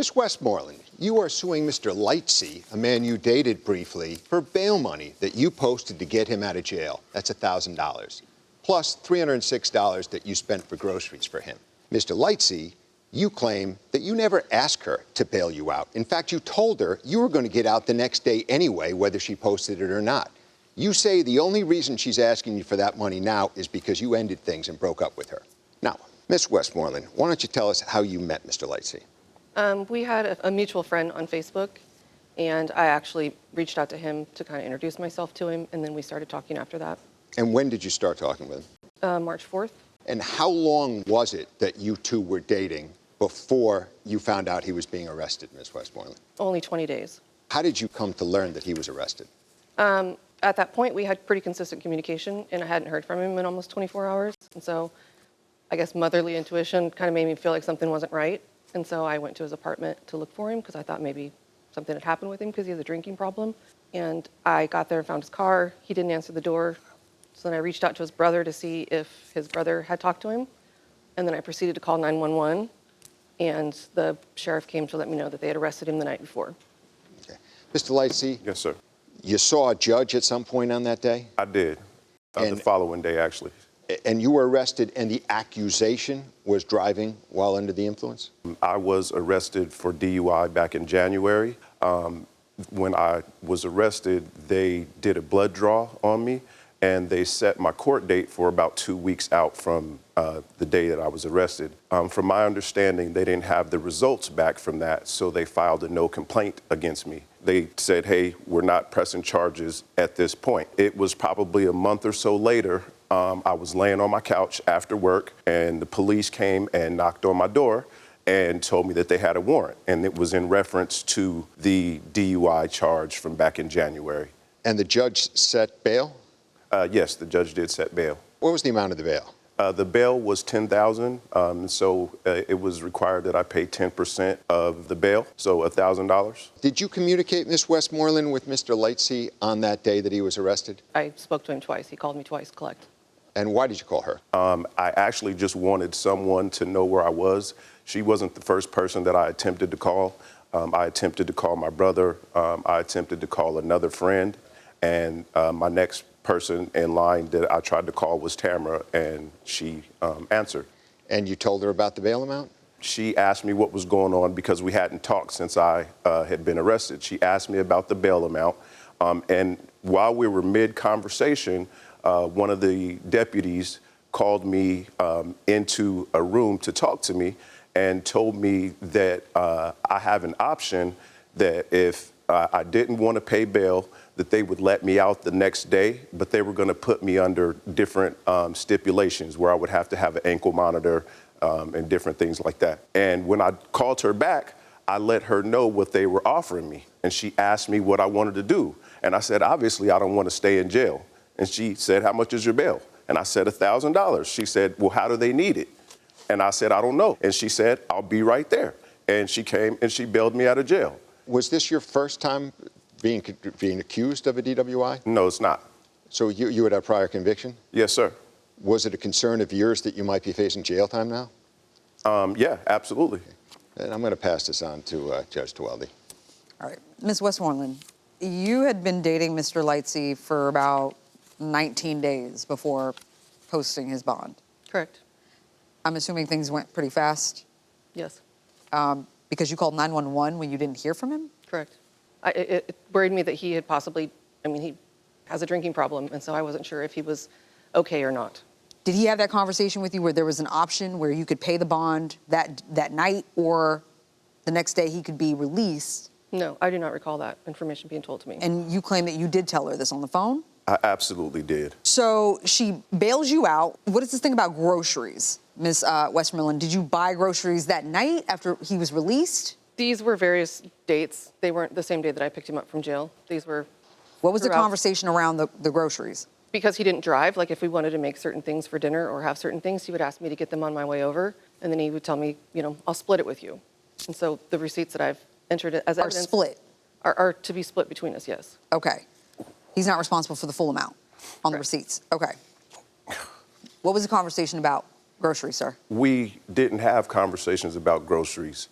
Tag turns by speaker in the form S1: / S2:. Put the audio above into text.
S1: Ms. Westmoreland, you are suing Mr. Lightsey, a man you dated briefly, for bail money that you posted to get him out of jail. That's $1,000, plus $306 that you spent for groceries for him. Mr. Lightsey, you claim that you never asked her to bail you out. In fact, you told her you were going to get out the next day anyway, whether she posted it or not. You say the only reason she's asking you for that money now is because you ended things and broke up with her. Now, Ms. Westmoreland, why don't you tell us how you met Mr. Lightsey?
S2: We had a mutual friend on Facebook, and I actually reached out to him to kind of introduce myself to him, and then we started talking after that.
S1: And when did you start talking with him?
S2: March 4th.
S1: And how long was it that you two were dating before you found out he was being arrested, Ms. Westmoreland?
S2: Only 20 days.
S1: How did you come to learn that he was arrested?
S2: At that point, we had pretty consistent communication, and I hadn't heard from him in almost 24 hours. And so I guess motherly intuition kind of made me feel like something wasn't right. And so I went to his apartment to look for him because I thought maybe something had happened with him because he has a drinking problem. And I got there and found his car. He didn't answer the door. So then I reached out to his brother to see if his brother had talked to him. And then I proceeded to call 911. And the sheriff came to let me know that they had arrested him the night before.
S1: Okay. Mr. Lightsey?
S3: Yes, sir.
S1: You saw a judge at some point on that day?
S3: I did. The following day, actually.
S1: And you were arrested, and the accusation was driving while under the influence?
S3: I was arrested for DUI back in January. When I was arrested, they did a blood draw on me, and they set my court date for about 2 weeks out from the day that I was arrested. From my understanding, they didn't have the results back from that, so they filed a no complaint against me. They said, hey, we're not pressing charges at this point. It was probably a month or so later. I was laying on my couch after work, and the police came and knocked on my door and told me that they had a warrant, and it was in reference to the DUI charge from back in January.
S1: And the judge set bail?
S3: Yes, the judge did set bail.
S1: What was the amount of the bail?
S3: The bail was $10,000, so it was required that I pay 10% of the bail, so $1,000.
S1: Did you communicate, Ms. Westmoreland, with Mr. Lightsey on that day that he was arrested?
S2: I spoke to him twice. He called me twice to collect.
S1: And why did you call her?
S3: I actually just wanted someone to know where I was. She wasn't the first person that I attempted to call. I attempted to call my brother. I attempted to call another friend. And my next person in line that I tried to call was Tamara, and she answered. And
S1: you told her about the bail amount?
S3: She asked me what was going on because we hadn't talked since I had been arrested. She asked me about the bail amount. And while we were mid-conversation, one of the deputies called me into a room to talk to me and told me that I have an option that if I didn't want to pay bail, that they would let me out the next day, but they were going to put me under different stipulations where I would have to have an ankle monitor and different things like that. And when I called her back, I let her know what they were offering me. And she asked me what I wanted to do. And I said, obviously, I don't want to stay in jail. And she said, how much is your bail? And I said, $1,000. She said, well, how do they need it? And I said, I don't know. And she said, I'll be right there. And she came and she bailed me out of jail.
S1: Was this your first time being accused of a DWI?
S3: No, it's not.
S1: So you had a prior conviction?
S3: Yes, sir.
S1: Was it a concern of yours that you might be facing jail time now?
S3: Yeah, absolutely.
S1: Okay. And I'm going to pass this on to Judge Tweldy.
S4: All right. Ms. Westmoreland, you had been dating Mr. Lightsey for about 19 days before posting his bond.
S2: Correct.
S4: I'm assuming things went pretty fast?
S2: Yes.
S4: Because you called 911 when you didn't hear from him?
S2: Correct. It worried me that he had possibly, he has a drinking problem, and so I wasn't sure if he was okay or not.
S4: Did he have that conversation with you where there was an option where you could pay the bond that night, or the next day he could be released?
S2: No, I do not recall that information being told to me.
S4: And you claim that you did tell her this on the phone?
S3: I absolutely did.
S4: So she bails you out. What is this thing about groceries, Ms. Westmoreland? Did you buy groceries that night after he was released?
S2: These were various dates. They weren't the same day that I picked him up from jail. These were
S4: What was the conversation around the groceries?
S2: Because he didn't drive, like if we wanted to make certain things for dinner or have certain things, he would ask me to get them on my way over, and then he would tell me, I'll split it with you. And so the receipts that I've entered as evidence
S4: Are split?
S2: Are to be split between us, yes.
S4: Okay. He's not responsible for the full amount on the receipts. Okay. What was the conversation about groceries, sir?
S3: We didn't have conversations about groceries.